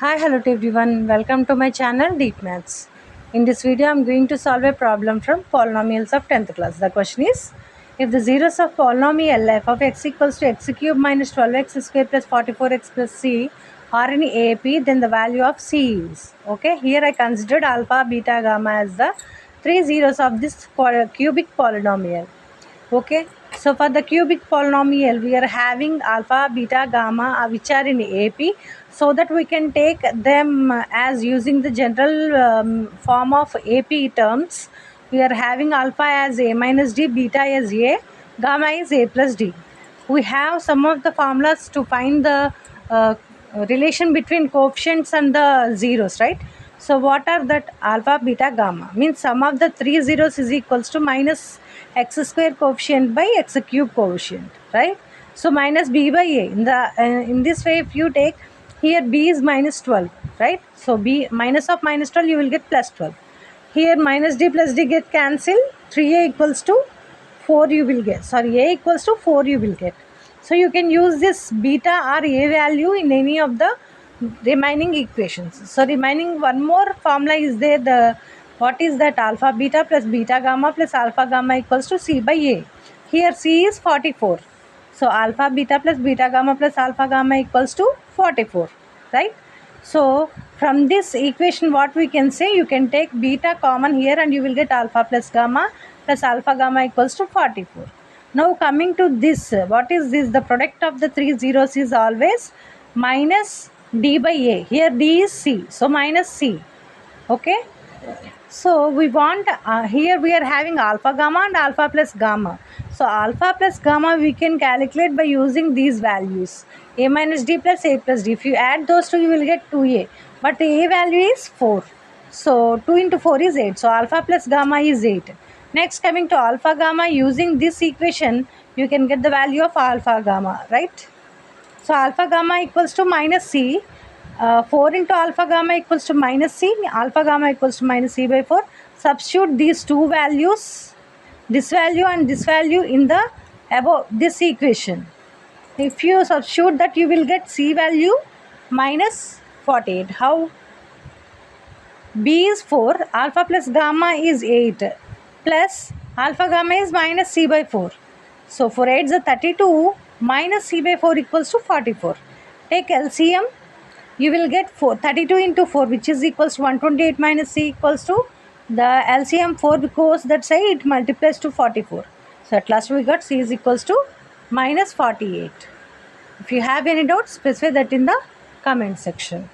Hi, hello to everyone. Welcome to my channel Deep Maths. In this video, I am going to solve a problem from polynomials of 10th class. The question is, if the zeros of polynomial f of x equals to x cube minus 12x square plus 44x plus c are in AP, then the value of c is. Okay, here I considered alpha, beta, gamma as the three zeros of this cubic polynomial. Okay, so for the cubic polynomial we are having alpha, beta, gamma which are in AP, so that we can take them as using the general form of AP terms. We are having alpha as a minus d, beta as a, gamma is a plus d. We have some of the formulas to find the uh, relation between coefficients and the zeros, right? So what are that? Alpha, beta, gamma means sum of the three zeros is equals to minus x square coefficient by x cube coefficient, right? So minus b by a. In this way, if you take here, b is minus 12, right? So b minus of minus 12, you will get plus 12. Here minus d plus d get cancelled. 3a equals to 4 you will get. Sorry, a equals to 4 you will get. So you can use this beta or a value in any of the remaining equations. So remaining one more formula is there. The what is that? Alpha beta plus beta gamma plus alpha gamma equals to c by a. Here c is 44. So alpha beta plus beta gamma plus alpha gamma equals to 44, right? So from this equation what we can say, you can take beta common here and you will get alpha plus gamma plus alpha gamma equals to 44. Now coming to this, what is this? The product of the three zeros is always minus d by a. Here d is c, so minus c. Okay, so we want here we are having alpha gamma and alpha plus gamma. So alpha plus gamma we can calculate by using these values, a minus d plus a plus d. If you add those two, you will get 2a, but the a value is 4. So 2 into 4 is 8. So alpha plus gamma is 8. Next, coming to alpha gamma, using this equation you can get the value of alpha gamma, right? So alpha gamma equals to minus c. 4 into alpha gamma equals to minus c. Alpha gamma equals to minus c by 4. Substitute these two values, this value and this value, in the above this equation. If you substitute that, you will get c value minus 48. How? B is 4, alpha plus gamma is 8, plus alpha gamma is minus c by 4. So 4 8s are 32, minus c by 4 equals to 44. Take LCM, you will get 32 into 4, which is equals to 128 minus c equals to the LCM 4, because that side it multiplies to 44. So at last we got c is equals to minus 48. If you have any doubts, specify that in the comment section.